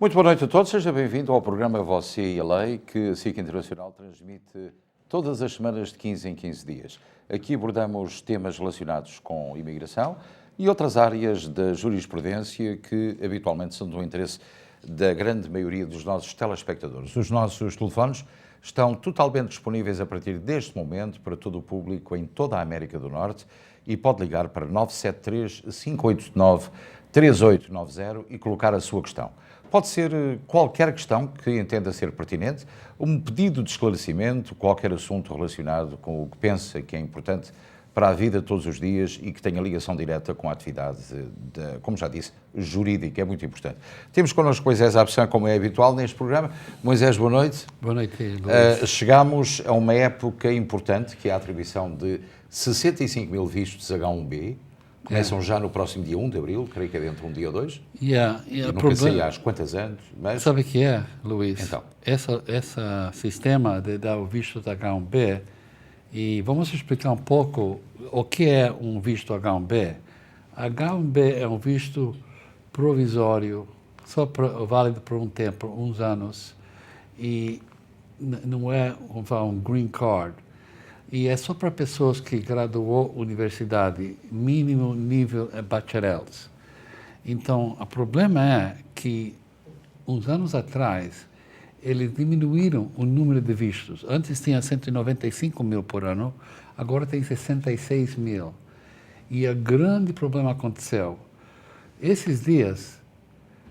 Muito boa noite a todos, seja bem-vindo ao programa Você e a Lei, que a SIC Internacional transmite todas as semanas de 15 em 15 dias. Aqui abordamos temas relacionados com imigração e outras áreas da jurisprudência que habitualmente são do interesse da grande maioria dos nossos telespectadores. Os nossos telefones estão totalmente disponíveis a partir deste momento para todo o público em toda a América do Norte e pode ligar para 973-589-3890 e colocar a sua questão. Pode ser qualquer questão que entenda ser pertinente, um pedido de esclarecimento, qualquer assunto relacionado com o que pensa que é importante para a vida todos os dias e que tenha ligação direta com a atividade, como já disse, jurídica, é muito importante. Temos connosco Moisés Absan, como é habitual neste programa. Moisés, boa noite. Boa noite, Luís. Chegamos a uma época importante, que é a atribuição de 65 mil vistos H1B. Começam já no próximo dia 1 de abril, creio que é dentro de um dia ou dois. E nunca sei há quantos anos. Mas... Sabe o que é, Luís? Então. Esse sistema de dar o visto de H1B, e vamos explicar um pouco o que é um visto H1B. H1B é um visto provisório, válido por um tempo, uns anos, e não é um green card. E é só para pessoas que graduou universidade, mínimo nível é bacharels. Então, o problema é que, uns anos atrás, eles diminuíram o número de vistos. Antes tinha 195 mil por ano, agora tem 66 mil. E o grande problema aconteceu. Esses dias,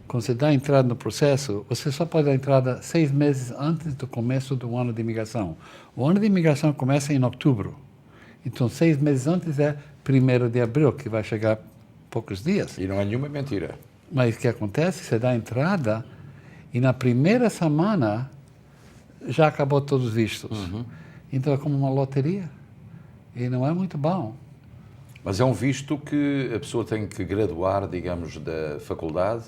quando você dá entrada no processo, você só pode dar entrada 6 meses antes do começo do ano de imigração. O ano de imigração começa em outubro. Então, 6 meses antes é 1º de abril, que vai chegar poucos dias. E não é nenhuma mentira. Mas o que acontece? Você dá entrada e na primeira semana já acabou todos os vistos. Então, é como uma loteria. E não é muito bom. Mas é um visto que a pessoa tem que graduar, digamos, da faculdade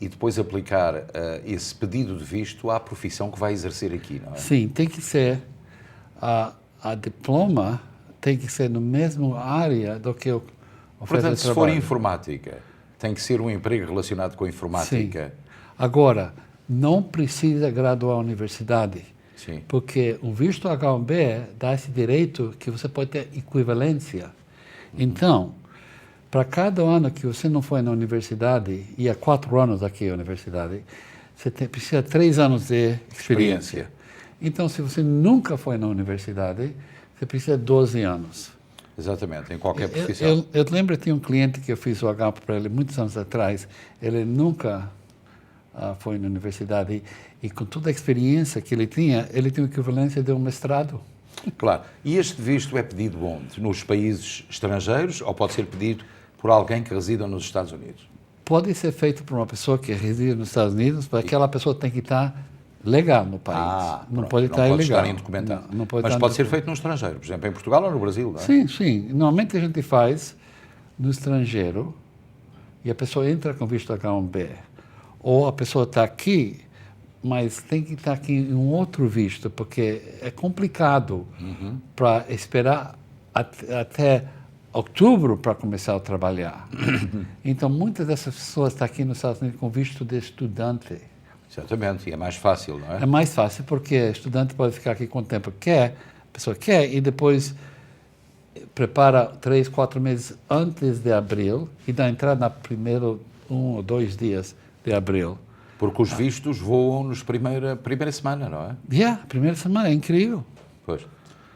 e depois aplicar esse pedido de visto à profissão que vai exercer aqui, não é? Sim, tem que ser, a diploma tem que ser no mesmo área do que o Portanto, se for informática, tem que ser um emprego relacionado com a informática. Sim. Agora, não precisa graduar a universidade, sim, porque o visto H1B dá esse direito que você pode ter equivalência. Então, para cada ano que você não foi na universidade, e há 4 anos aqui na universidade, você precisa de 3 anos de experiência. Então, se você nunca foi na universidade, você precisa de 12 anos. Exatamente, em qualquer profissão. Eu lembro que tinha um cliente que eu fiz o H para ele muitos anos atrás, ele nunca foi na universidade, e com toda a experiência que ele tinha equivalência de um mestrado. Claro. E este visto é pedido onde? Nos países estrangeiros ou pode ser pedido por alguém que resida nos Estados Unidos? Pode ser feito por uma pessoa que reside nos Estados Unidos, mas aquela pessoa tem que estar legal no país. Não pode estar ilegal. Não pode estar indocumentado. Mas pode ser feito no estrangeiro, por exemplo, em Portugal ou no Brasil, não é? Sim, sim. Normalmente a gente faz no estrangeiro e a pessoa entra com visto H1B. Ou a pessoa está aqui, mas tem que estar aqui em um outro visto, porque é complicado para esperar até outubro para começar a trabalhar. Então, muitas dessas pessoas estão aqui nos Estados Unidos com visto de estudante. Exatamente, e é mais fácil, não é? É mais fácil, porque estudante pode ficar aqui quanto tempo quer, a pessoa quer, e depois prepara 3, 4 meses antes de abril e dá entrada na primeiro 1 ou 2 dias de abril. Porque os vistos voam nos primeira semana, não é? Primeira semana, é incrível. Pois.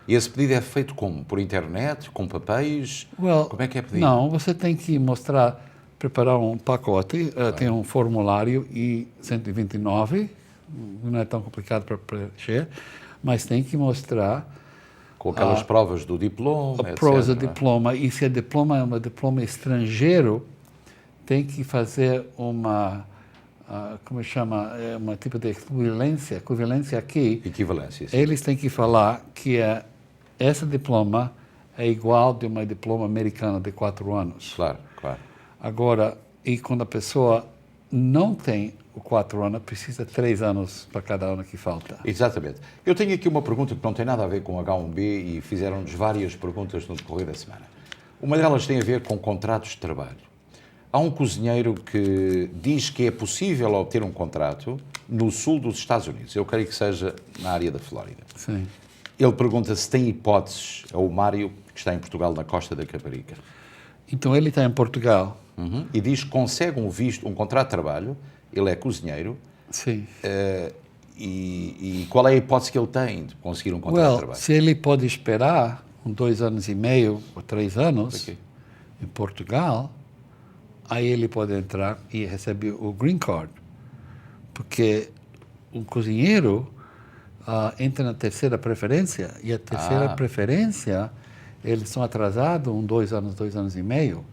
E esse pedido é feito como? Por internet, com papéis? Como é que é pedido? Não, você tem que preparar um pacote, tem um formulário I-129, não é tão complicado para preencher, mas tem que mostrar... Com aquelas provas do diploma, etc. Provas do diploma, e se o diploma é um diploma estrangeiro, tem que fazer uma... como chama, uma tipo de equivalência aqui. Equivalência, sim. Eles têm que falar que esse diploma é igual de uma diploma americana de 4 anos. Claro, claro. Agora, e quando a pessoa não tem o 4 anos, precisa 3 anos para cada ano que falta. Exatamente. Eu tenho aqui uma pergunta que não tem nada a ver com H1B e fizeram-nos várias perguntas no decorrer da semana. Uma delas tem a ver com contratos de trabalho. Há um cozinheiro que diz que é possível obter um contrato no sul dos Estados Unidos. Eu creio que seja na área da Flórida. Sim. Ele pergunta se tem hipóteses, é o Mário, que está em Portugal, na Costa da Caparica. Então ele está em Portugal. E diz que consegue um contrato de trabalho, ele é cozinheiro, Sim. e qual é a hipótese que ele tem de conseguir um contrato de trabalho? Se ele pode esperar 2 anos e meio ou 3 anos Ok. em Portugal, aí ele pode entrar e receber o green card. Porque um cozinheiro entra na terceira preferência, e a terceira preferência, eles são atrasados 2 anos, 2 anos e meio.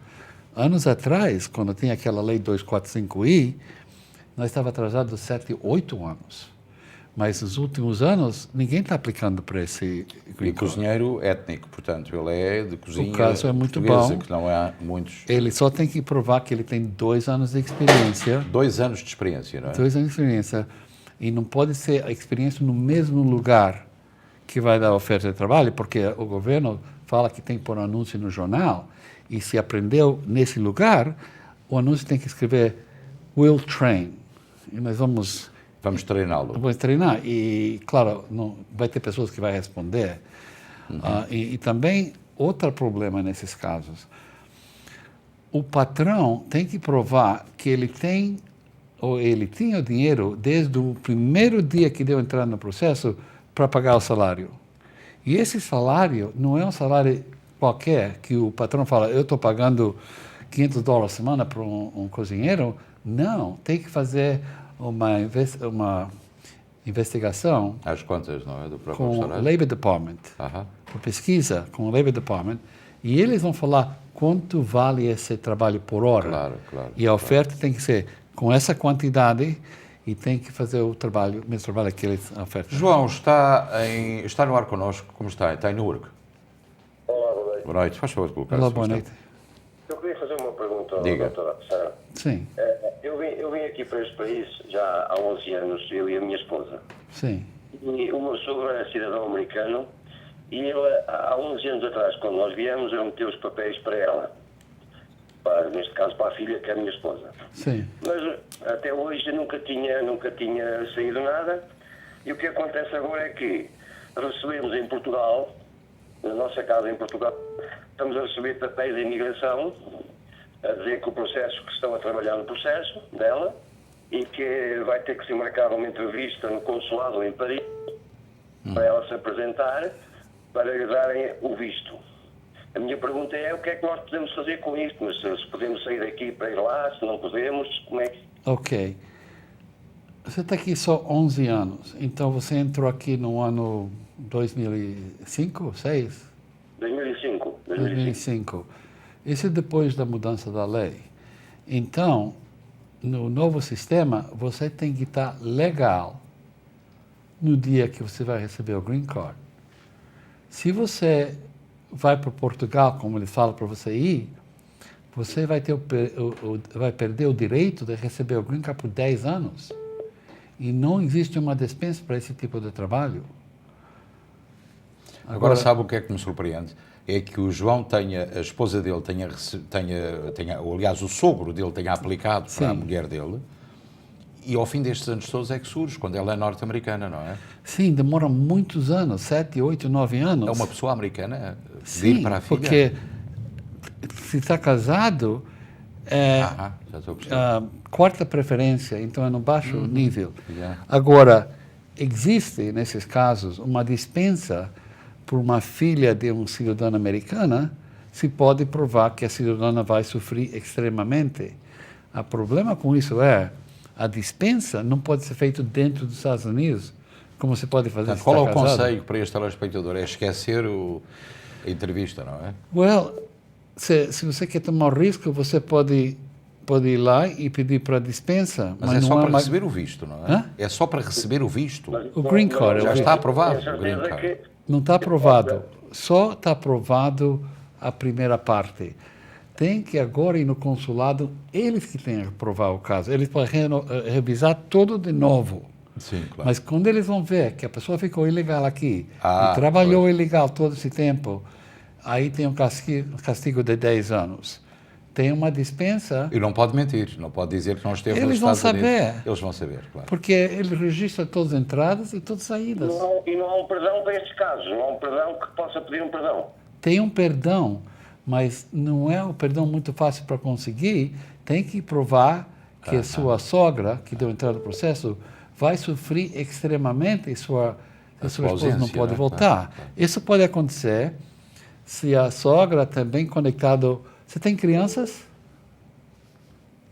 Anos atrás, quando tinha aquela lei 245I, nós estávamos atrasados 7, 8 anos. Mas nos últimos anos, ninguém está aplicando para esse green E card. cozinheiro étnico, portanto, ele é de cozinha O caso é muito portuguesa, bom. que não há muitos... Ele só tem que provar que ele tem 2 anos de experiência. 2 anos de experiência, não é? 2 anos de experiência. E não pode ser a experiência no mesmo lugar que vai dar oferta de trabalho, porque o governo fala que tem que pôr um anúncio no jornal, e se aprendeu nesse lugar, o anúncio tem que escrever "will train". E nós vamos Vamos treinar. E, claro, não, vai ter pessoas que vão responder. E também, outro problema nesses casos, o patrão tem que provar que ele tem, ou ele tinha o dinheiro desde o primeiro dia que deu entrada no processo para pagar o salário. E esse salário não é um salário qualquer, que o patrão fala, eu estou pagando $500 a semana para um cozinheiro. Não, tem que fazer uma investigação Às contas, não é? Do próprio com o restaurante. Labor Department, Aham. por pesquisa com o Labor Department, e eles vão falar quanto vale esse trabalho por hora. Claro. E a oferta tem que ser com essa quantidade e tem que fazer o mesmo trabalho que eles ofertam. João, está no ar connosco. Como está? Está em Newark. Olá, boa noite. Boa noite. Faz favor de colocar. Olá, boa noite. Eu queria fazer uma pergunta à Diga. doutora Sara. Sim, Eu vim aqui para este país já há 11 anos, eu e a minha esposa. sim, E o meu sogro era cidadão americano e ele, há 11 anos atrás, quando nós viemos, eu meti os papéis para ela. Neste caso, para a filha, que é a minha esposa. sim. Mas até hoje nunca tinha saído nada. E o que acontece agora é que recebemos em Portugal, na nossa casa em Portugal, estamos a receber papéis de imigração, a dizer que o processo, que estão a trabalhar no processo dela, e que vai ter que ser marcada uma entrevista no consulado em Paris, para ela se apresentar, para lhe darem o visto. A minha pergunta é, o que é que nós podemos fazer com isto? Mas se podemos sair daqui para ir lá, se não podemos, como é que... Ok. Você está aqui só 11 anos, então você entrou aqui no ano 2005, 2006? 2005. 2005. Isso é depois da mudança da lei. Então, no novo sistema, você tem que estar legal no dia que você vai receber o green card. Se você vai para Portugal, como eles falam para você ir, você vai vai perder o direito de receber o green card por 10 anos. E não existe uma dispensa para esse tipo de trabalho. Agora sabe o que é que me surpreende? É que o João a esposa dele ou aliás, o sogro dele tenha aplicado para a mulher dele, e ao fim destes anos todos é que surge, quando ela é norte-americana, não é? Sim, demora muitos anos, 7, 8, 9 anos. É uma pessoa americana de Sim, ir para a filha? porque se está casado, Já estou a perceber. quarta preferência, então é no baixo nível. Yeah. Agora, existe, nesses casos, uma dispensa por uma filha de um cidadão americana, se pode provar que a cidadã vai sofrer extremamente. O problema com isso é, a dispensa não pode ser feita dentro dos Estados Unidos, como se pode fazer Portanto, se qual é está o casado. conselho para este telespectador? É esquecer a entrevista, não é? Well, se você quer tomar o risco, você pode ir lá e pedir para a dispensa. Mas é não só para uma- receber o visto, não é? Hã? É só para receber o visto. O green card, Já o está visto. aprovado, Tenho o green certeza card. que... Não está aprovado. Só está aprovado a primeira parte. Tem que agora ir no consulado, eles que têm que aprovar o caso. Eles podem revisar tudo de novo. Sim, claro. Mas quando eles vão ver que a pessoa ficou ilegal aqui Ah, e trabalhou ilegal todo esse tempo, aí tem um castigo de 10 anos. tem uma dispensa. E não pode mentir, não pode dizer que não esteve nos Eles vão Estados Unidos. saber. Eles vão saber, claro. Porque ele registra todas as entradas e todas as saídas. E não há um perdão para estes casos. Não há um perdão que possa pedir um perdão. Tem um perdão, mas não é um perdão muito fácil para conseguir. Tem que provar que a sua sogra, que deu entrada no processo, vai sofrer extremamente e sua esposa não pode voltar. Claro. Isso pode acontecer se a sogra também conectado... Você tem crianças?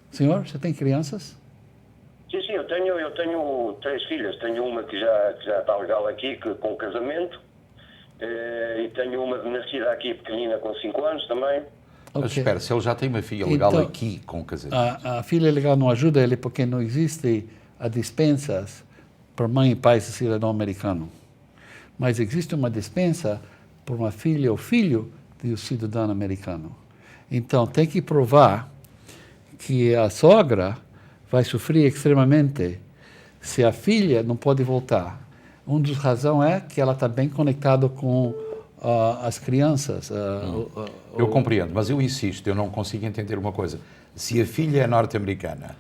Senhor, você tem crianças? Sim, eu tenho 3 filhas. Tenho uma que já está legal aqui, com casamento. E tenho uma nascida aqui pequenina com 5 anos também. Mas espera, se ele já tem uma filha legal então, aqui com casamento... A filha legal não ajuda ele porque não existe a dispensas para mãe e pai de cidadão americano. Mas existe uma dispensa para uma filha ou filho de um cidadão americano. Então, tem que provar que a sogra vai sofrer extremamente se a filha não pode voltar. Uma das razões é que ela está bem conectada com as crianças. Eu compreendo, mas eu insisto, eu não consigo entender uma coisa. Se a filha é norte-americana,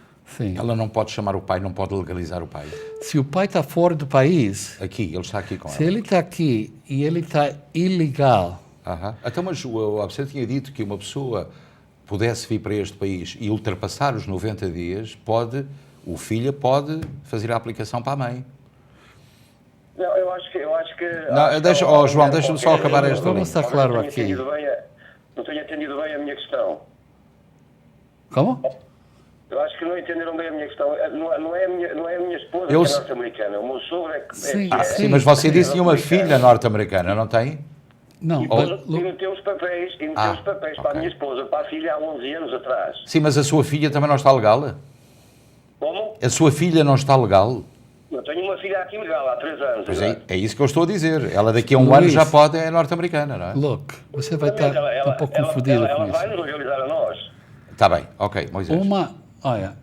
ela não pode chamar o pai, não pode legalizar o pai. Se o pai está fora do país... Aqui, ele está aqui com ela. Se ele está aqui e ele está ilegal... Então, mas você tinha dito que uma pessoa pudesse vir para este país e ultrapassar os 90 dias, o filho pode fazer a aplicação para a mãe. Não, eu acho que... Não, João, deixa-me só acabar esta linha. Vamos estar claro aqui. Não tenho entendido bem a minha questão. Como? Eu acho que não entenderam bem a minha questão. Não é a minha esposa que é norte-americana. O meu sogro é que... Sim, mas você disse que tinha uma filha norte-americana, não tem? Não. E meteu os papéis, para a minha esposa, para a filha há 11 anos atrás. Sim, mas a sua filha também não está legal? Como? A sua filha não está legal? Eu tenho uma filha aqui legal há 3 anos. Pois é isso que eu estou a dizer. Ela daqui a um ano já pode, é norte-americana, não é? Look, você vai estar um pouco confundido com isso. Ela vai nos legalizar a nós. Está bem, ok, Moisés. Olha,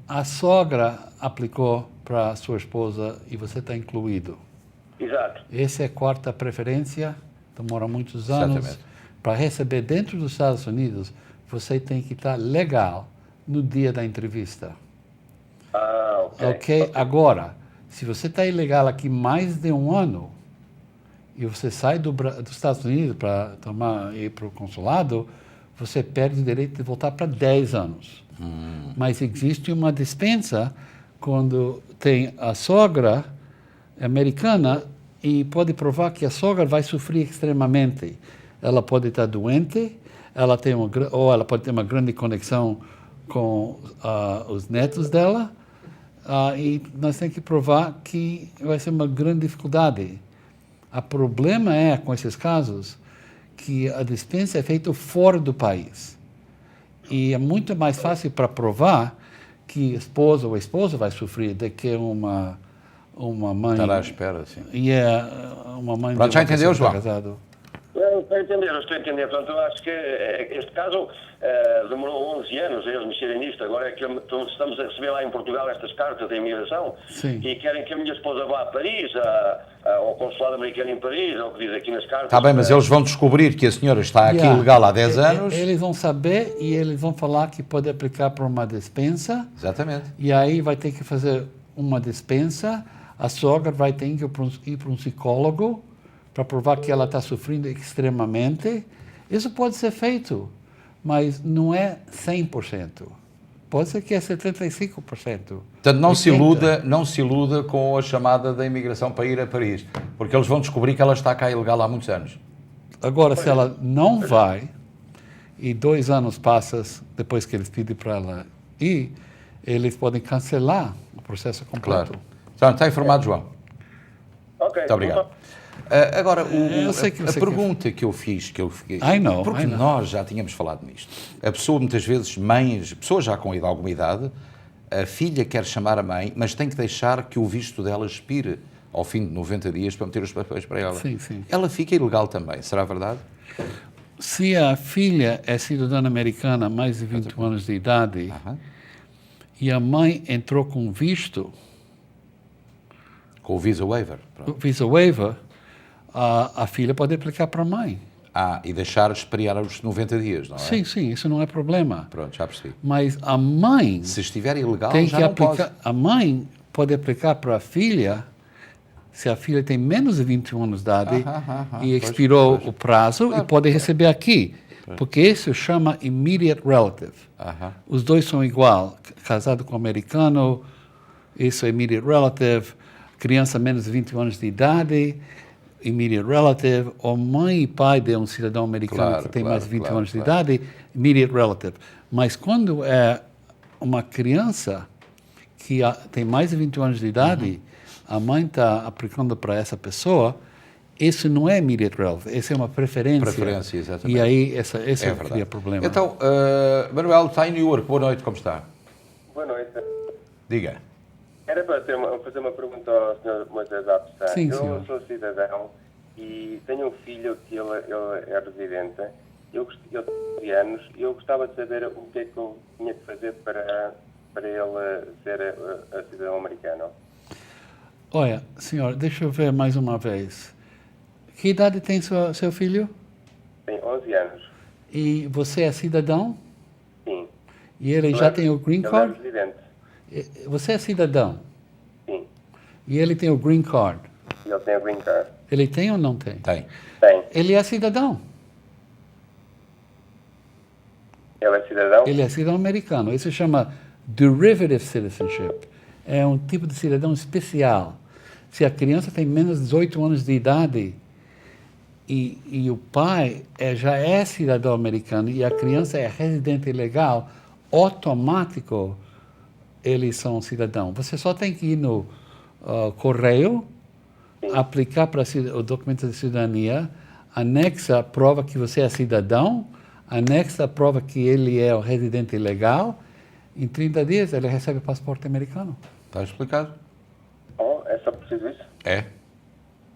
a sogra aplicou para a sua esposa e você está incluído. Exato. Essa é a quarta preferência, demora muitos anos. Para receber dentro dos Estados Unidos, você tem que estar legal no dia da entrevista. Ok? Agora, se você está ilegal aqui mais de um ano e você sai dos Estados Unidos para ir para o consulado, você perde o direito de voltar para 10 anos. Mas existe uma dispensa quando tem a sogra americana e pode provar que a sogra vai sofrer extremamente. Ela pode estar doente, ou ela pode ter uma grande conexão com os netos dela, e nós temos que provar que vai ser uma grande dificuldade. O problema é, com esses casos, que a dispensa é feita fora do país. E é muito mais fácil para provar que a esposa ou a esposa vai sofrer do que uma mãe... Estará à espera, sim. E é uma mãe... Pronto, já entendeu, João? Eu estou a entender. Portanto, eu acho que este caso demorou 11 anos a eles mexerem nisto. Agora é que estamos a receber lá em Portugal estas cartas de imigração. Sim. E querem que a minha esposa vá a Paris, ao consulado americano em Paris, é o que diz aqui nas cartas. Está bem, mas eles vão descobrir que a senhora está aqui ilegal há 10 anos. Eles vão saber e eles vão falar que pode aplicar para uma dispensa. Exatamente. E aí vai ter que fazer uma dispensa. A sogra vai ter que ir para um psicólogo para provar que ela está sofrendo extremamente. Isso pode ser feito, mas não é 100%. Pode ser que é 75%. Portanto, não se iluda com a chamada da imigração para ir a Paris, porque eles vão descobrir que ela está cá ilegal há muitos anos. Agora, se ela não vai, e 2 anos passam depois que eles pedem para ela ir, eles podem cancelar o processo completo. Claro. Está informado, João? Ok. Muito obrigado. Agora, a pergunta que eu fiquei... Porque nós já tínhamos falado nisto. A pessoa, muitas vezes, pessoas já com alguma idade, a filha quer chamar a mãe, mas tem que deixar que o visto dela expire ao fim de 90 dias para meter os papéis para ela. Sim, sim. Ela fica ilegal também, será verdade? Se a filha é cidadã americana há mais de 20 anos de idade e a mãe entrou com visto... Com o visa waiver. O visa waiver, a filha pode aplicar para a mãe. E deixar expirar os 90 dias, não é? Sim, sim, isso não é problema. Pronto, já percebi. Mas a mãe Se estiver ilegal, tem já que não aplicar. pode. A mãe pode aplicar para a filha, se a filha tem menos de 21 anos de idade e pois, expirou pois. o prazo, Claro. e pode receber aqui. Porque isso chama immediate relative. Os dois são igual. Casado com americano, isso é immediate relative. Criança menos de 21 anos de idade, immediate relative. Ou mãe e pai de um cidadão americano Claro, que tem claro, mais de 21 claro, anos de claro. idade, immediate relative. Mas quando é uma criança que tem mais de 21 anos de idade, a mãe está aplicando para essa pessoa, isso não é immediate relative, isso é uma preferência. Preferência, exatamente. E aí, esse É cria verdade. problema. Então, Manuel está em New York. Boa noite, como está? Boa noite. Diga. Era para fazer uma pergunta ao Sr. Moisés Apsa. Sim, Eu senhor. sou cidadão e tenho um filho que ele é residente. Eu tenho 12 anos e eu gostava de saber o que é que eu tinha que fazer para ele ser a cidadão americano. Olha, senhor, deixa eu ver mais uma vez. Que idade tem seu filho? Tem 11 anos. E você é cidadão? Sim. E ele já tem o green Ele é card? residente. Você é cidadão? Sim. E ele tem o green card? E ele tem o green card. Ele tem ou não tem? Tem. Tem. Ele é cidadão. Ele é cidadão? Ele é cidadão americano. Isso se chama derivative citizenship. É um tipo de cidadão especial. Se a criança tem menos de 18 anos de idade e o pai já é cidadão americano e a criança é residente legal, automático eles são cidadão. Você só tem que ir no correio, aplicar para o documento de cidadania, anexa a prova que você é cidadão, anexa a prova que ele é o residente legal. Em 30 dias ele recebe o passaporte americano. Está explicado? Oh, é só preciso isso? É.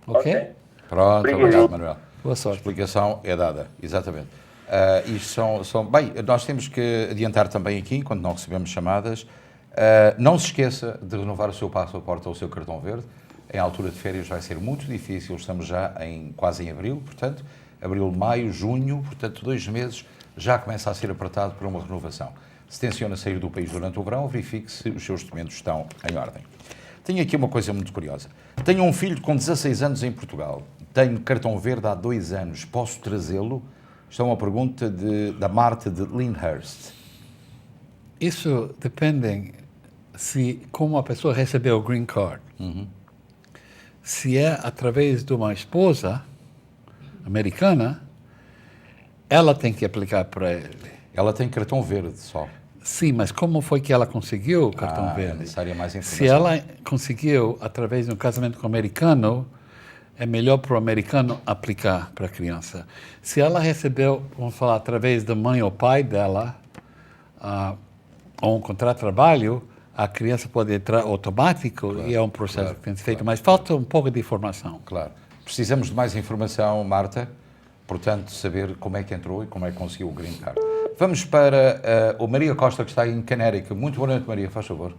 Ok? Pronto, Obrigado. obrigado, Manuel. Boa A sorte. explicação é dada, exatamente. Isto bem, nós temos que adiantar também aqui, quando não recebemos chamadas, não se esqueça de renovar o seu passaporte ou o seu cartão verde. Em altura de férias vai ser muito difícil, estamos já quase em abril, portanto, abril, maio, junho, portanto, 2 meses já começa a ser apertado para uma renovação. Se tenciona sair do país durante o verão, verifique se os seus documentos estão em ordem. Tenho aqui uma coisa muito curiosa. Tenho um filho com 16 anos em Portugal. Tenho cartão verde há 2 anos. Posso trazê-lo? Isto é uma pergunta da Marta de Lyndhurst. Isso depende como a pessoa recebeu o green card. Se é através de uma esposa americana, ela tem que aplicar para ele. Ela tem cartão verde só. Sim, mas como foi que ela conseguiu o cartão É verde? necessária mais informação. Se ela conseguiu através de um casamento com um americano, é melhor para o americano aplicar para a criança. Se ela recebeu, vamos falar, através da mãe ou pai dela, ou um contrato de trabalho, a criança pode entrar automático e é um processo que tem que ser feito. Mas falta um pouco de informação. Claro. Precisamos de mais informação, Marta. Portanto, saber como é que entrou e como é que conseguiu o green card. Vamos para o Maria Costa, que está em Connecticut. Muito boa noite, Maria, faz favor.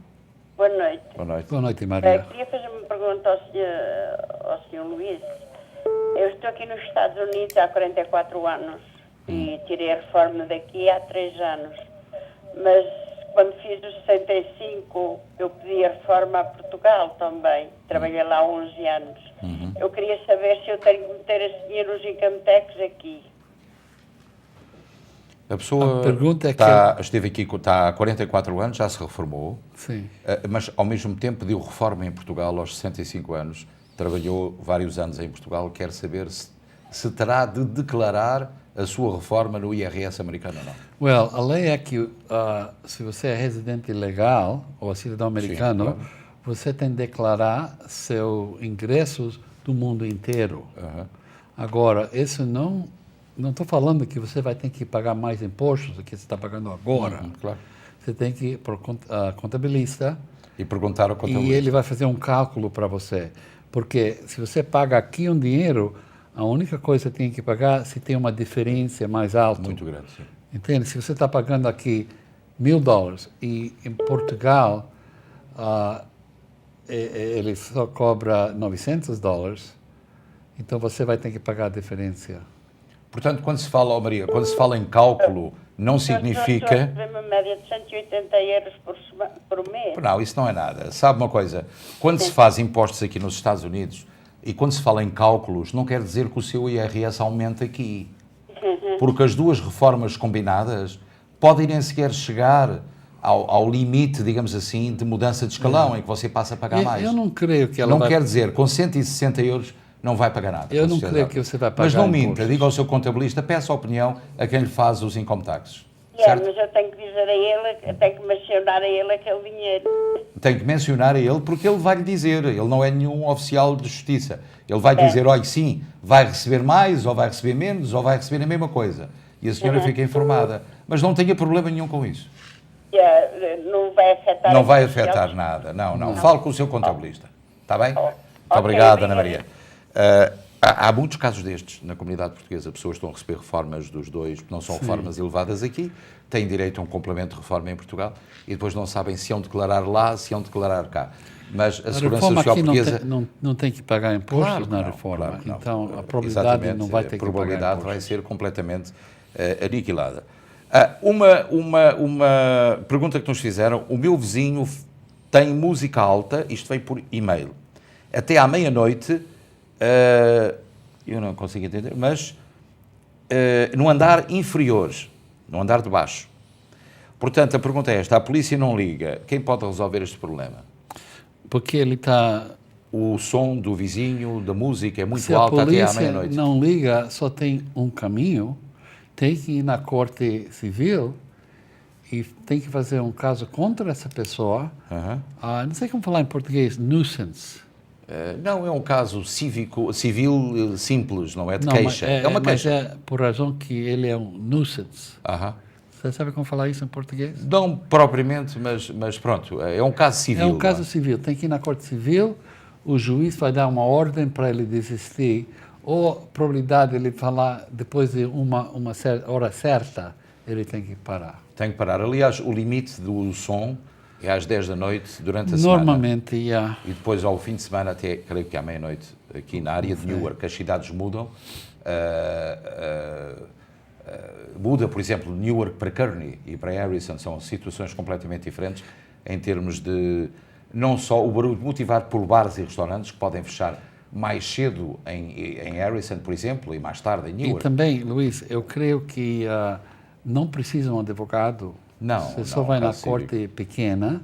Boa noite. Boa noite. Boa noite, Maria. Queria fazer uma pergunta ao Sr. Luís. Eu estou aqui nos Estados Unidos há 44 anos e tirei a reforma daqui há 3 anos. Mas quando fiz os 65, eu pedi a reforma a Portugal também. Trabalhei lá há 11 anos. Eu queria saber se eu tenho que meter esse dinheiro nos income tax aqui. A pessoa A pergunta é esteve aqui, está há 44 anos, já se reformou, Sim. mas ao mesmo tempo pediu reforma em Portugal aos 65 anos, trabalhou vários anos em Portugal, quer saber se terá de declarar a sua reforma no IRS americano ou não. Well, a lei é que se você é residente legal ou cidadão americano, claro. você tem que declarar seus ingressos do mundo inteiro. Agora, isso não estou falando que você vai ter que pagar mais impostos do que você está pagando agora. Claro. Você tem que ir para o contabilista E perguntar ao contabilista. e ele vai fazer um cálculo para você. Porque se você paga aqui um dinheiro, a única coisa que tem que pagar se tem uma diferença mais alta. Muito grande, sim. Entende? Se você está pagando aqui $1.000 e em Portugal ele só cobra $900, então você vai ter que pagar a diferença. Portanto, quando se fala, Maria, quando se fala em cálculo, não significa... Eu estou a uma média de 180 euros por mês. Não, isso não é nada. Sabe uma coisa? Quando se faz impostos aqui nos Estados Unidos e quando se fala em cálculos, não quer dizer que o seu IRS aumente aqui. Porque as duas reformas combinadas podem nem sequer chegar ao limite, digamos assim, de mudança de escalão, em que você passa a pagar mais. Eu não creio que ela Não vai... quer dizer, com 160 euros não vai pagar nada. Eu não creio que você vai pagar Mas não minta, impostos. diga ao seu contabilista, peça a opinião a quem lhe faz os income taxes. Mas eu tenho que dizer a ele, eu tenho que mencionar a ele aquele dinheiro. Tem que mencionar a ele porque ele vai lhe dizer, ele não é nenhum oficial de justiça. Ele vai dizer, olha, sim, vai receber mais, ou vai receber menos, ou vai receber a mesma coisa. E a senhora fica informada. Mas não tenha problema nenhum com isso. Não vai afetar... Não vai afetar nada. Não. Fale com o seu contabilista. Está bem? Muito obrigado, Ana Maria. Há muitos casos destes na comunidade portuguesa. Pessoas estão a receber reformas dos dois, não são reformas elevadas aqui, têm direito a um complemento de reforma em Portugal e depois não sabem se iam declarar lá, se iam declarar cá. Mas a Segurança Social Portuguesa... não tem que pagar impostos Claro que na não, reforma. claro que não. Então, a probabilidade não vai ter que A pagar probabilidade impostos. vai ser completamente aniquilada. Uma pergunta que nos fizeram. O meu vizinho tem música alta, isto veio por e-mail, até à meia-noite, eu não consigo entender, mas no andar inferior, no andar de baixo. Portanto, a pergunta é esta, a polícia não liga, quem pode resolver este problema? Porque ele está... O som do vizinho, da música é muito Se a alto até à polícia meia-noite. não liga, só tem um caminho, tem que ir na corte civil e tem que fazer um caso contra essa pessoa. Não sei como falar em português, nuisance. Não, é um caso civil simples, não é de Não, queixa. É uma queixa. Mas é por razão que ele é um nuisance. Aham. Você sabe como falar isso em português? Não propriamente, mas pronto, é um caso civil. É um caso não civil. Tem que ir na corte civil, o juiz vai dar uma ordem para ele desistir, ou a probabilidade de ele falar depois de uma hora certa, ele tem que parar. Tem que parar. Aliás, o limite do som é às 10 da noite durante a semana. Normalmente, E depois ao fim de semana até, creio que à meia-noite, aqui na área de Newark, as cidades mudam. Muda, por exemplo, Newark para Kearney e para Harrison, são situações completamente diferentes em termos de, não só o barulho motivado por bares e restaurantes que podem fechar mais cedo em Harrison, por exemplo, e mais tarde em Newark. E também, Luís, eu creio que não precisa um advogado. Não, você só vai na corte pequena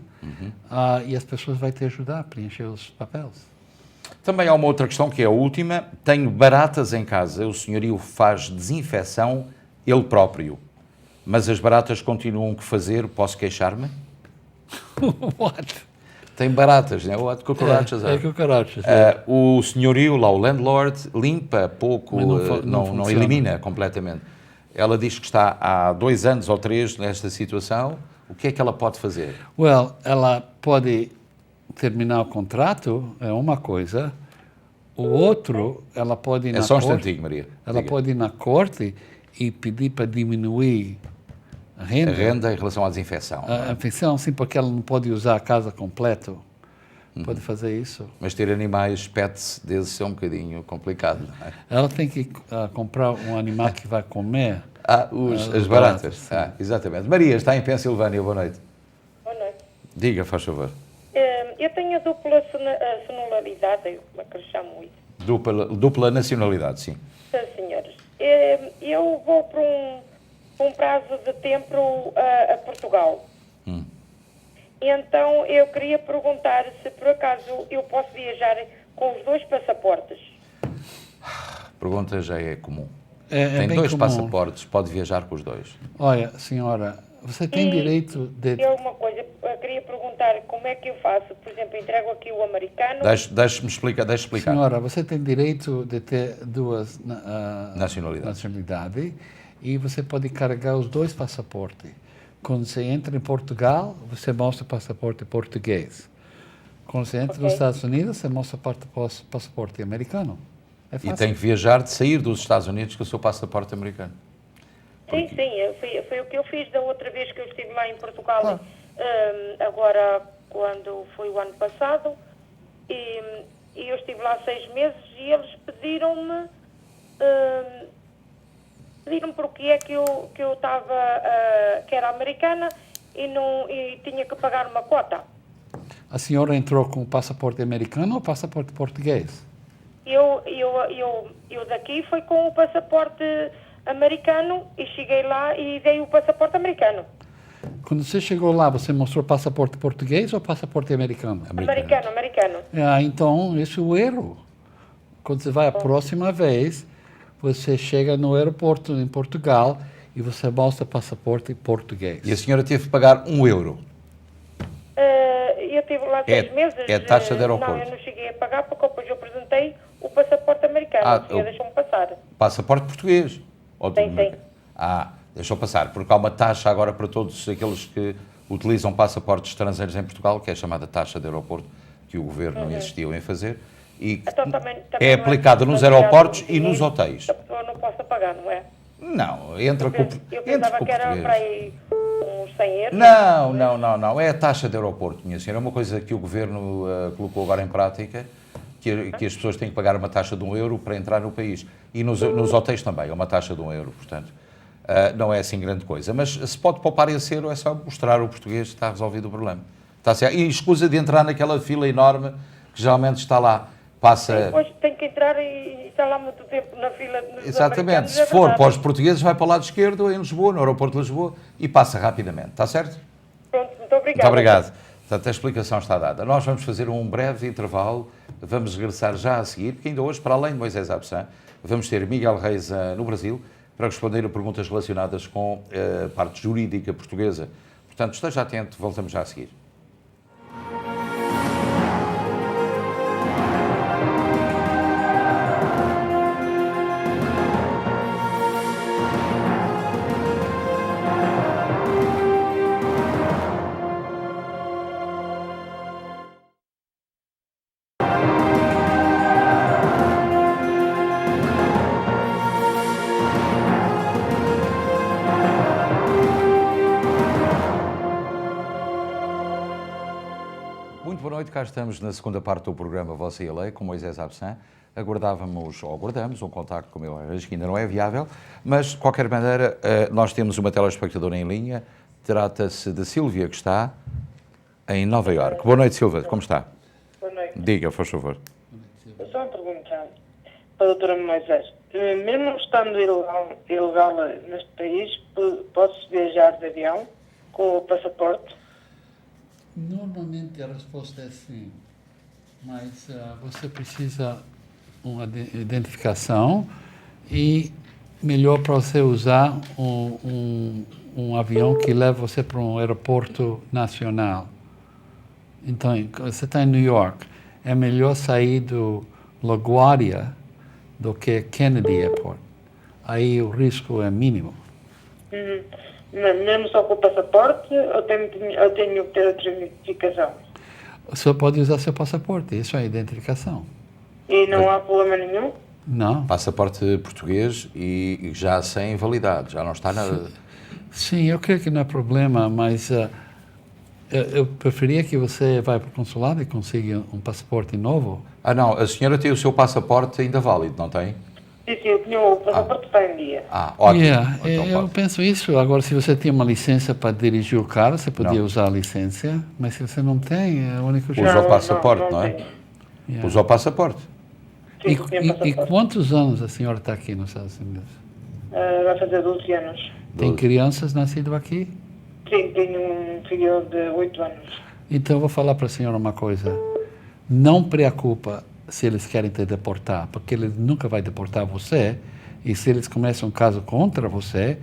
e as pessoas vão te ajudar a preencher os papéis. Também há uma outra questão que é a última. Tenho baratas em casa, o senhorio faz desinfecção ele próprio, mas as baratas continuam a fazer, posso queixar-me? What? Tem baratas, não é? What? Cucarachas. É cucarachas. O senhorio, lá o landlord, limpa pouco, não elimina completamente. Ela diz que está há 2 anos ou 3 nesta situação. O que é que ela pode fazer? Ela pode terminar o contrato, é uma coisa. O outro, ela pode ir na corte... É só um instantinho, Maria. Ela pode ir na corte e pedir para diminuir a renda. A renda em relação à desinfecção. A infecção, sim, porque ela não pode usar a casa completa. Pode fazer isso. Mas ter animais, pets, desses é um bocadinho complicado, não é? Ela tem que comprar um animal que vai comer. As baratas. Exatamente. Maria, está em Pensilvânia. Boa noite. Boa noite. Diga, faz favor. Eu tenho a dupla nacionalidade, como é que eles chamam isso? Dupla nacionalidade, sim. Sim, senhores. Eu vou para um prazo de tempo a Portugal. Então, eu queria perguntar se, por acaso, eu posso viajar com os 2 passaportes. A pergunta já é comum. Tem Tem 2 comum. passaportes, pode viajar com os 2. Olha, senhora, você tem direito de... Uma coisa, eu queria perguntar como é que eu faço, por exemplo, entrego aqui o americano... Deixe-me explicar. Senhora, você tem direito de ter 2 Nacionalidades. e você pode carregar os 2 passaportes. Quando você entra em Portugal, você mostra o passaporte português. Quando você entra nos Estados Unidos, você mostra o passaporte americano. É fácil. E tem que viajar de sair dos Estados Unidos com o seu passaporte americano. Sim, foi o que eu fiz da outra vez que eu estive lá em Portugal, agora quando foi o ano passado, e eu estive lá 6 meses e eles pediram-me Pediram porque é que eu estava, que era americana e tinha que pagar uma quota. A senhora entrou com o passaporte americano ou passaporte português? Eu daqui fui com o passaporte americano e cheguei lá e dei o passaporte americano. Quando você chegou lá, você mostrou passaporte português ou passaporte americano? Americano. Então, esse é o erro. Quando você vai a próxima vez, você chega no aeroporto em Portugal e você mostra passaporte português. E a senhora teve que pagar €1. Eu estive lá 6 meses. É a taxa de aeroporto. Não, eu não cheguei a pagar porque depois eu apresentei o passaporte americano. A senhora deixou-me passar. Passaporte português? Sim. Deixou passar, porque há uma taxa agora para todos aqueles que utilizam passaportes estrangeiros em Portugal, que é a chamada taxa de aeroporto, que o Governo insistiu em fazer, e Então, também é aplicada nos aeroportos e nos hotéis. A pessoa não possa pagar, não é? Não, entra com Eu pensava que era para aí uns 100 euros. Não. É a taxa de aeroporto, minha senhora. É uma coisa que o Governo colocou agora em prática, que as pessoas têm que pagar uma taxa de €1 para entrar no país. E nos hotéis também, é uma taxa de €1, portanto. Não é assim grande coisa. Mas se pode poupar esse euro, é só mostrar o português, está resolvido o problema. Está certo? E escusa de entrar naquela fila enorme que geralmente está lá. Passa... Depois tem que entrar e está lá muito tempo na fila dos Exatamente. americanos, Se for para os portugueses, vai para o lado esquerdo, em Lisboa, no aeroporto de Lisboa, e passa rapidamente. Está certo? Pronto, muito obrigada. Muito obrigado. Portanto, a explicação está dada. Nós vamos fazer um breve intervalo, vamos regressar já a seguir, porque ainda hoje, para além de Moisés Absan, vamos ter Miguel Reis no Brasil, para responder a perguntas relacionadas com a parte jurídica portuguesa. Portanto, esteja atento, voltamos já a seguir. Cá estamos na segunda parte do programa Você e a Lei, com Moisés Absan. Aguardamos um contacto com o meu arranjo, que ainda não é viável, mas, de qualquer maneira, nós temos uma telespectadora em linha. Trata-se de Sílvia, que está em Nova Iorque. Boa noite, Silvia. Como está? Boa noite. Diga, por favor. Só uma pergunta para a doutora Moisés. Mesmo estando ilegal neste país, pode-se viajar de avião com o passaporte? Normalmente a resposta é sim, mas você precisa uma identificação e melhor para você usar um avião que leva você para um aeroporto nacional. Então, você está em New York, é melhor sair do LaGuardia do que Kennedy Airport. Aí o risco é mínimo. Mesmo só com o passaporte, eu tenho que ter outra identificação? Só pode usar seu passaporte, isso é identificação. E não há problema nenhum? Não. Passaporte português e já sem validade, já não está nada... Sim, eu creio que não é problema, mas eu preferia que você vá para o consulado e consiga um passaporte novo. Não, a senhora tem o seu passaporte ainda válido, não tem? Sim, eu tinha o passaporte está em dia. Ótimo. Então, eu penso isso. Agora, se você tem uma licença para dirigir o carro, você podia usar a licença, mas se você não tem, é o único jeito. Usa o passaporte, não é? Tenho. Usa o passaporte. Sim, E quantos anos a senhora está aqui nos Estados Unidos? Vai fazer 12 anos. Tem crianças nascidas aqui? Sim, tenho um filho de 8 anos. Então, eu vou falar para a senhora uma coisa. Não preocupa se eles querem te deportar, porque eles nunca vai deportar você, e se eles começam um caso contra você,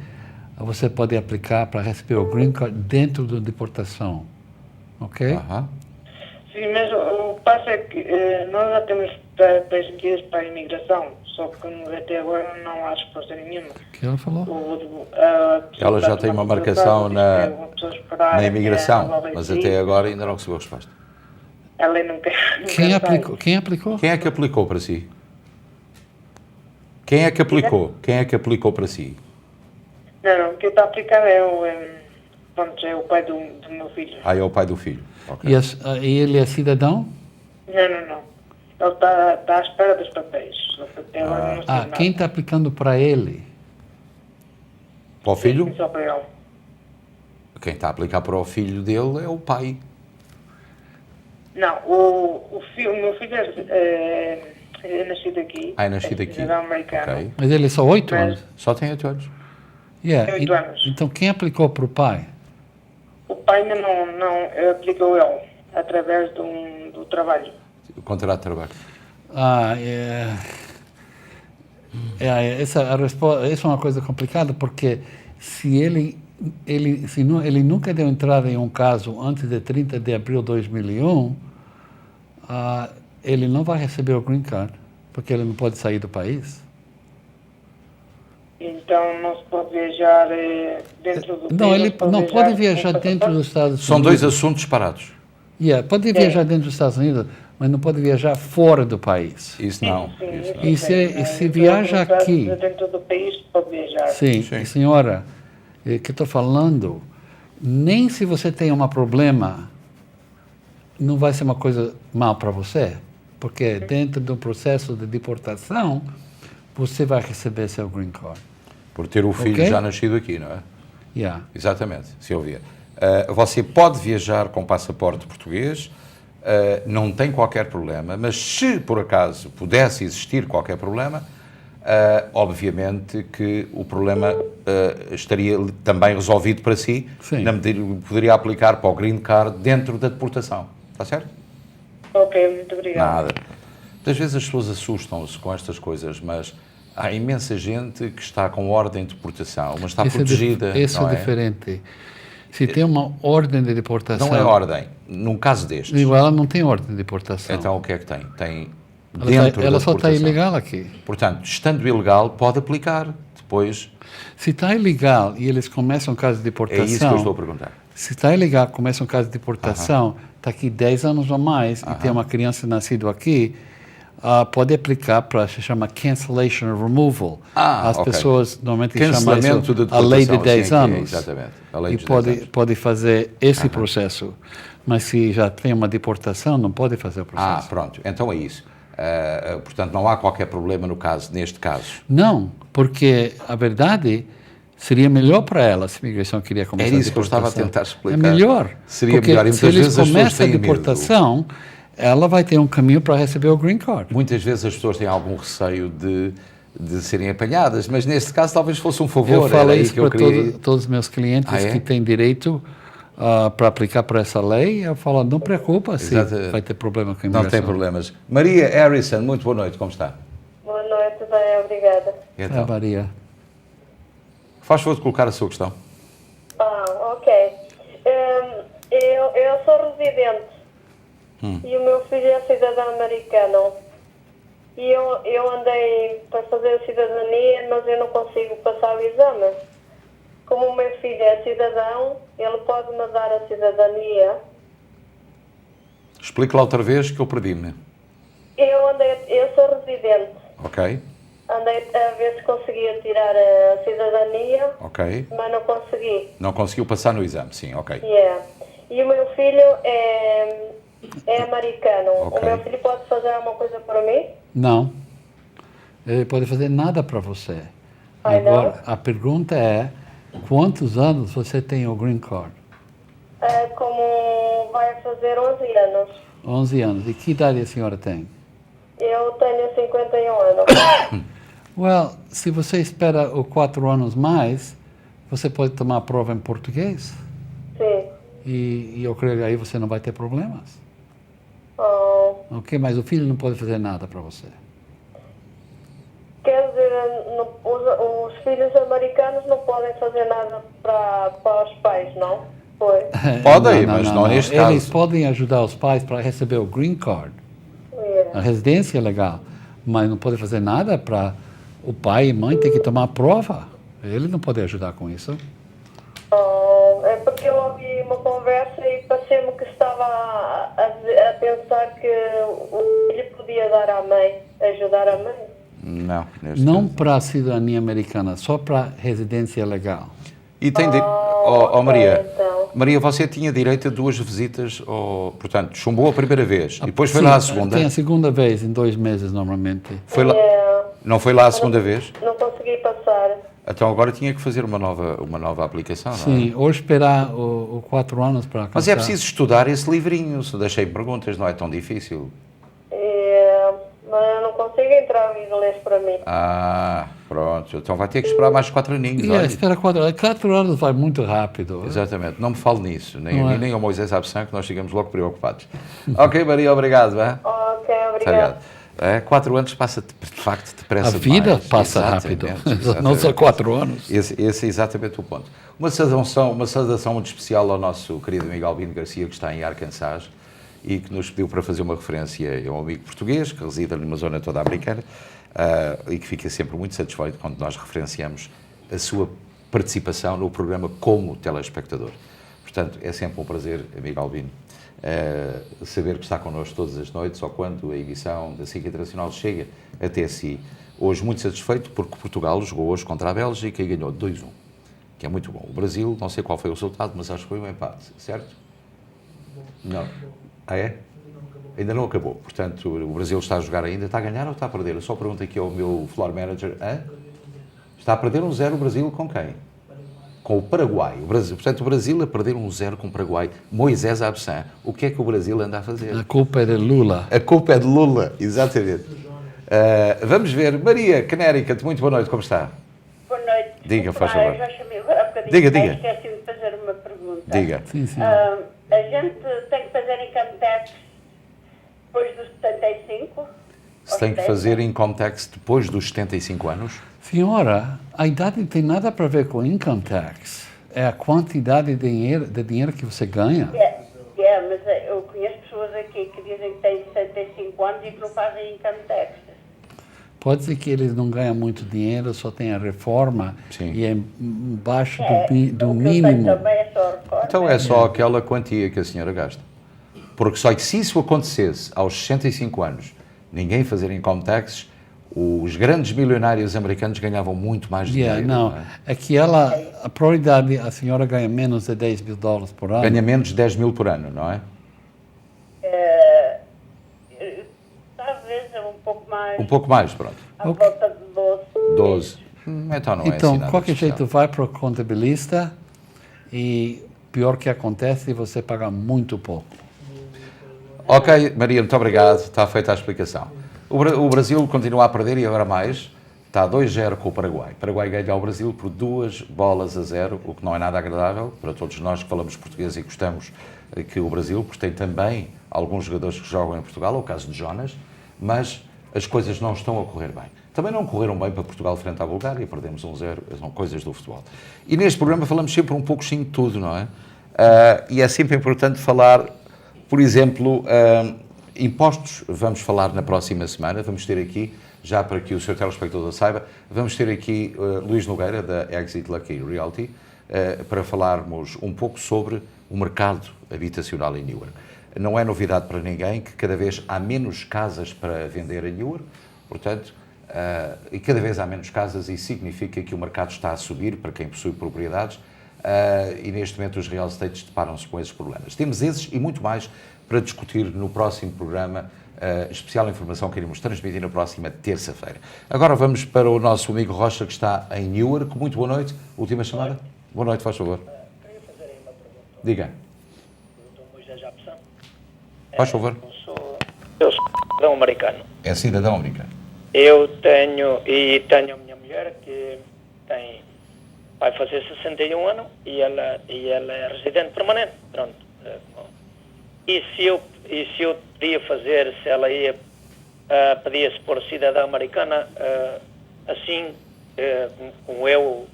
você pode aplicar para receber o green card dentro da deportação, ok? Sim, mas o que passa é que nós já temos pedidos para a imigração, só que até agora não há resposta nenhuma. O que ela falou? Ela já tem uma marcação na imigração, mas até agora ainda não recebeu resposta. Ela não quer. Quem aplicou? Quem é que aplicou para si? Quem é que aplicou para si? Não, o que está a aplicar é o pai do meu filho. É o pai do filho. Okay. E ele é cidadão? Não. Ele está à espera dos papéis. Só que até agora não sei nada. Quem está aplicando para ele? Para o filho? Sim, só para ele. Quem está a aplicar para o filho dele é o pai. Não, o meu filho é nascido aqui. Ah, é nascido aqui. Cidadão americano. Ok. Mas ele é só 8 Mas- anos? Só tem 8 anos. Yeah. Tem 8 anos. Então quem aplicou para o pai? O pai ainda não aplicou ele, através do trabalho. O contrato de trabalho. Essa é uma coisa complicada, porque se ele nunca deu entrada em um caso antes de 30 de abril de 2001, ele não vai receber o green card, porque ele não pode sair do país. Então não se pode viajar dentro do Não, país. ele não pode viajar com dentro dos Estados Unidos. São dois assuntos separados. Pode viajar dentro dos Estados Unidos, mas não pode viajar fora do país. Isso não. Sim, Isso não. E se viaja aqui... Dentro do país pode viajar. Sim, Sim. senhora, que estou falando, nem se você tem um problema, não vai ser uma coisa mal para você, porque dentro do processo de deportação, você vai receber seu green card. Por ter o filho Ok. já nascido aqui, não é? Yeah. Exatamente, Silvia. Você pode viajar com passaporte português, não tem qualquer problema, mas se por acaso pudesse existir qualquer problema, obviamente que o problema estaria também resolvido para si, Sim. na medida que poderia aplicar para o green card dentro da deportação. Está certo? Ok, muito obrigado. Nada. Muitas vezes as pessoas assustam-se com estas coisas, mas há imensa gente que está com ordem de deportação, mas está protegida. Isso não é diferente. Se tem uma ordem de deportação... Não é ordem. Num caso destes, Ela não tem ordem de deportação. então o que é que tem? Tem ela dentro da só está deportação. ilegal aqui. Portanto, estando ilegal, pode aplicar. Depois, Se está ilegal e eles começam um caso de é deportação... isso que eu estou a perguntar. Se está ilegal, começa um caso de deportação, está aqui 10 anos ou mais e tem uma criança nascida aqui, pode aplicar para, se chama cancellation removal. As ok. pessoas normalmente chamam Cancelamento isso de a lei de deportação, 10 sim, anos. exatamente. A lei E dos 10 anos. pode fazer esse processo. Mas se já tem uma deportação, não pode fazer o processo. Pronto. Então é isso. Portanto, não há qualquer problema neste caso. Não, porque a verdade seria melhor para ela se a imigração queria começar Era isso que eu estava a deportação. tentar explicar. É melhor. Seria porque melhor. E se muitas eles vezes as pessoas começam a têm medo. deportação, ela vai ter um caminho para receber o green card. Muitas vezes as pessoas têm algum receio de serem apanhadas, mas neste caso talvez fosse um favor. Eu falo era aí isso que eu para queria... todos os meus clientes Ah, é? que têm direito para aplicar para essa lei. Eu falo, não preocupa se Exato. vai ter problema com a Não imigração. tem problemas. Maria Harrison, muito boa noite, como está? Boa noite, bem, obrigada. Então, Maria. faz favor de colocar a sua questão. Ok. Eu sou residente e o meu filho é cidadão americano. E eu andei para fazer a cidadania, mas eu não consigo passar o exame. Como o meu filho é cidadão, ele pode me dar a cidadania. Explique lá outra vez que eu perdi-me. Eu sou residente. Ok? Andei a ver se conseguia tirar a cidadania, Ok. mas não consegui. Não conseguiu passar no exame, sim, ok. Yeah. E o meu filho é americano. Ok. O meu filho pode fazer alguma coisa por mim? Não. Ele pode fazer nada para você. Ai, não? Agora, a pergunta é, quantos anos você tem o green card? Como vai fazer 11 anos. 11 anos. E que idade a senhora tem? Eu tenho 51 anos. Well, se você espera os 4 anos mais, você pode tomar a prova em português. Sim. E eu creio que aí você não vai ter problemas. Oh, Ok? Mas o filho não pode fazer nada para você. quer dizer, os filhos americanos não podem fazer nada para os pais, não? Pois. Podem, mas não neste caso. Eles podem ajudar os pais para receber o green card, Yeah. a residência legal, mas não podem fazer nada para o pai e mãe ter que tomar a prova. Ele não pode ajudar com isso. É porque eu ouvi uma conversa e pareceu-me que estava a pensar que o filho podia dar à mãe, ajudar a mãe. Não, neste Não caso. para a cidadania americana, só para residência legal. E tem de... ok, Maria, então. Maria, você tinha direito a 2 visitas, portanto, chumbou a primeira vez, e depois foi lá a segunda. Tem a segunda vez em 2 meses, normalmente. Foi lá... Yeah. Não foi lá a segunda vez? Não consegui passar. passar. Então agora tinha que fazer uma nova aplicação, não é? Sim, ou esperar o 4 anos para alcançar. Mas é preciso estudar esse livrinho, se deixei perguntas, não é tão difícil. Mas eu não consigo entrar em inglês para mim. Ah, pronto, então vai ter que esperar mais 4 aninhos, olha. Espera 4 anos, vai muito rápido. Exatamente, não me fale nisso, nem Não a é? mim, nem ao Moisés Absan, que nós ficamos logo preocupados. Ok, Maria, obrigado. É? Ok, obrigado. 4 anos passa de facto depressa A vida demais. passa Exatamente, rápido, não só 4 anos. Esse é exatamente o ponto. Uma saudação muito especial ao nosso querido amigo Albino Garcia, que está em Arkansas, e que nos pediu para fazer uma referência a um amigo português, que reside numa zona toda americana, e que fica sempre muito satisfeito quando nós referenciamos a sua participação no programa como telespectador. Portanto, é sempre um prazer, amigo Albino, saber que está connosco todas as noites, ou quando a emissão da SIC Internacional chega até si. Hoje muito satisfeito porque Portugal jogou hoje contra a Bélgica e ganhou 2-1, que é muito bom. O Brasil, não sei qual foi o resultado, mas acho que foi um empate, certo? Não. Ah, é? Ainda não acabou. Portanto, o Brasil está a jogar ainda. Está a ganhar ou está a perder? Eu só pergunto aqui ao meu floor manager. Está a perder 1-0 o Brasil com quem? Com o Paraguai. Portanto, o Brasil a perder 1-0 com o Paraguai. Moisés Absan. O que é que o Brasil anda a fazer? A culpa é de Lula. A culpa é de Lula, exatamente. Vamos ver. Maria Connecticut, muito boa noite. Como está? Boa noite. Diga, faz favor. Eu já chamei agora há bocadinho. Diga. Esqueci de fazer uma pergunta. Diga. Sim, sim. A gente tem que fazer income tax depois dos 75? Se tem que fazer income tax depois dos 75 anos? Senhora, a idade não tem nada para ver com income tax. É a quantidade de dinheiro que você ganha. Mas eu conheço pessoas aqui que dizem que têm 65 anos e que não fazem income tax. Pode ser que eles não ganham muito dinheiro, só tem a reforma. Sim. E é embaixo do O que eu tenho mínimo. também é só reforma. Então é só aquela quantia que a senhora gasta. Porque só que se isso acontecesse aos 65 anos, ninguém fazer income tax, os grandes milionários americanos ganhavam muito mais dinheiro. Não, é? é que a prioridade, a senhora ganha menos de $10 mil por ano. Ganha menos de 10 mil por ano, não é? Talvez é um pouco mais. Um pouco mais, pronto. À volta de 12. 12. Então não é Então, assim nada qualquer especial. jeito, vai para o contabilista e pior que acontece, você paga muito pouco. Ok, Maria, muito obrigado. Está feita a explicação. O Brasil continua a perder e agora mais. Está 2-0 com o Paraguai. O Paraguai ganha ao Brasil por 2-0, o que não é nada agradável para todos nós que falamos português e gostamos que o Brasil, porque tem também alguns jogadores que jogam em Portugal, é o caso de Jonas, mas as coisas não estão a correr bem. Também não correram bem para Portugal frente à Bulgária, perdemos 1-0, são coisas do futebol. E neste programa falamos sempre um pouquinho de tudo, não é? E é sempre importante falar, por exemplo, impostos, vamos falar na próxima semana, vamos ter aqui, já para que o seu telespectador saiba, vamos ter aqui Luís Nogueira, da Exit Lucky Realty, para falarmos um pouco sobre o mercado habitacional em Newark. Não é novidade para ninguém que cada vez há menos casas para vender em Newark, portanto, e cada vez há menos casas, e significa que o mercado está a subir para quem possui propriedades, e neste momento os real estates deparam-se com esses problemas. Temos esses e muito mais para discutir no próximo programa, especial informação que iremos transmitir na próxima terça-feira. Agora vamos para o nosso amigo Rocha, que está em Newark. Muito boa noite. Última chamada. Boa noite, faz favor. Queria fazer aí uma pergunta. Diga. Doutor Moisés Absan. Faz favor. Eu sou cidadão americano. É cidadão americano. Eu tenho a minha mulher que vai fazer 61 anos e ela é residente permanente. Pronto. E se eu podia fazer, se ela pedia-se por cidadã americana, assim como eu,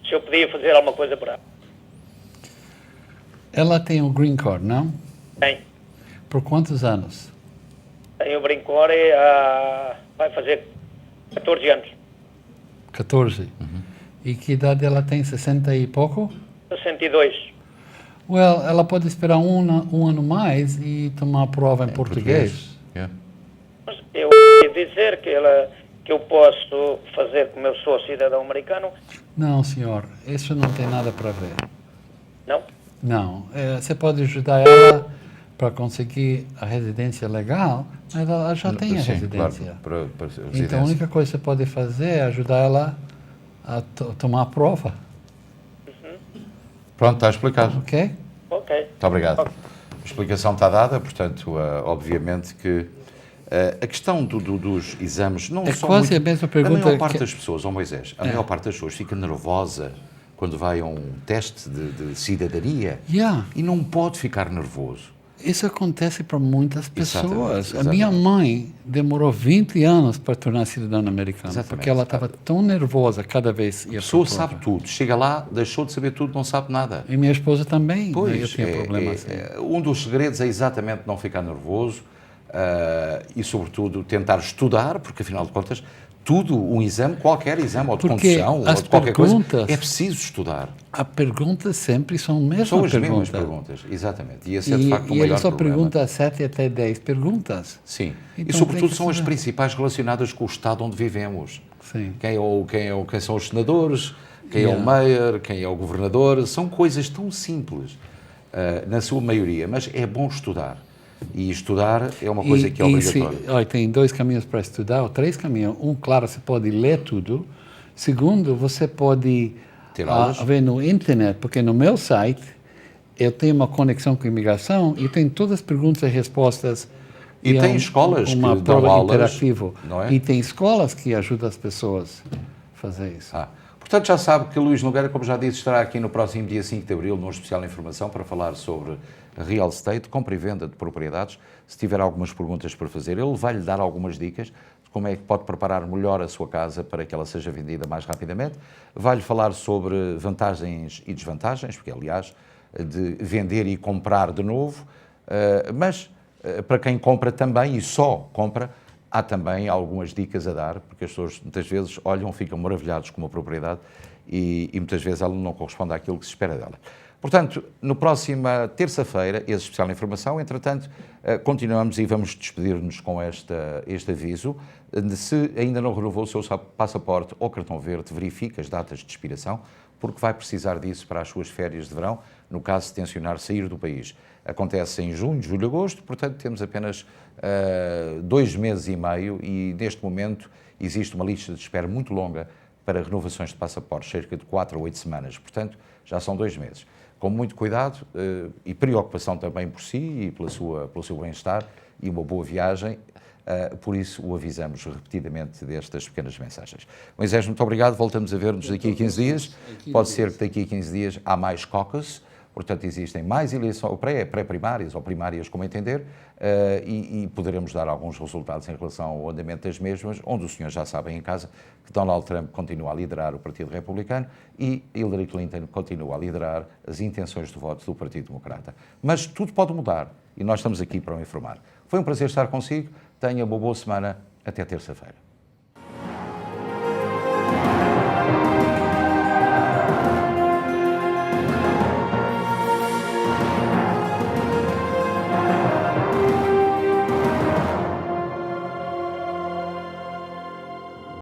se eu podia fazer alguma coisa por ela. Ela tem um green card, não? Tem. Por quantos anos? Tem o Brincore, vai fazer 14 anos. 14. E que idade ela tem? 60 e pouco? 62. Well, ela pode esperar um ano mais e tomar a prova em português. Yeah. Mas eu ia dizer que eu posso fazer como eu sou cidadão americano. Não, senhor, isso não tem nada para ver. Não? Não, você pode ajudar ela para conseguir a residência legal, mas ela já tem a Sim, residência. claro, para Então, a residência. única coisa que você pode fazer é ajudar ela a tomar a prova, Pronto, está explicado. ok? Ok. Muito obrigado. A explicação está dada, portanto, obviamente que a questão dos exames não É são quase muito... a mesma A pergunta maior parte que- das pessoas, Moisés, a maior parte das pessoas fica nervosa quando vai a um teste de cidadania Yeah. e não pode ficar nervoso. Isso acontece para muitas pessoas. Exatamente, A minha exatamente. mãe demorou 20 anos para tornar cidadã americana, Exatamente. porque ela estava tão nervosa cada vez. A pessoa sabe tudo, chega lá, deixou de saber tudo, não sabe nada. E minha esposa também. Pois, eu tinha problema assim. um dos segredos é exatamente não ficar nervoso e, sobretudo, tentar estudar, porque, afinal de contas, tudo, um exame, qualquer exame, ou de Porque condução, ou as de qualquer coisa, perguntas- é preciso estudar. As perguntas sempre são as mesmas São as perguntas. mesmas perguntas, exatamente. E esse é, de facto, o E maior ele só problema. pergunta 7 até 10 perguntas. Sim. Então E, sobretudo, tem que são as saber. principais relacionadas com o Estado onde vivemos. Sim. Quem são os senadores, quem é o mayor, quem é o governador. São coisas tão simples, na sua maioria, mas é bom estudar. E estudar é uma coisa que é obrigatória. Olha, tem 2 caminhos para estudar, ou 3 caminhos. Um, claro, você pode ler tudo. Segundo, você pode Ter aulas. ver no internet, porque no meu site eu tenho uma conexão com a imigração e tem todas as perguntas e respostas. E é tem escolas uma que dão prova aulas, interativa. não é? E tem escolas que ajudam as pessoas a fazer isso. Portanto, já sabe que Luís Nogueira, como já disse, estará aqui no próximo dia 5 de Abril, num especial de informação, para falar sobre real estate, compra e venda de propriedades. Se tiver algumas perguntas para fazer, ele vai-lhe dar algumas dicas de como é que pode preparar melhor a sua casa para que ela seja vendida mais rapidamente. Vai-lhe falar sobre vantagens e desvantagens, porque, aliás, de vender e comprar de novo, mas para quem compra também e só compra, há também algumas dicas a dar, porque as pessoas muitas vezes olham, ficam maravilhados com uma propriedade e muitas vezes ela não corresponde àquilo que se espera dela. Portanto, no próxima terça-feira, esse especial de informação, entretanto, continuamos e vamos despedir-nos com este aviso. Se ainda não renovou o seu passaporte ou cartão verde, verifique as datas de expiração, porque vai precisar disso para as suas férias de verão, no caso de tencionar sair do país. Acontece em junho, julho, agosto, portanto temos apenas 2 meses e meio e neste momento existe uma lista de espera muito longa para renovações de passaportes, cerca de 4 a 8 semanas, portanto já são 2 meses. Com muito cuidado e preocupação também por si e pelo seu bem-estar e uma boa viagem, por isso o avisamos repetidamente destas pequenas mensagens. Moisés, muito obrigado, voltamos a ver-nos daqui a 15 dias, pode ser que daqui a 15 dias há mais caucus. Portanto, existem mais eleições, pré-primárias ou primárias, como entender, e poderemos dar alguns resultados em relação ao andamento das mesmas, onde os senhores já sabem em casa que Donald Trump continua a liderar o Partido Republicano e Hillary Clinton continua a liderar as intenções de voto do Partido Democrata. Mas tudo pode mudar e nós estamos aqui para o informar. Foi um prazer estar consigo, tenha uma boa semana, até terça-feira.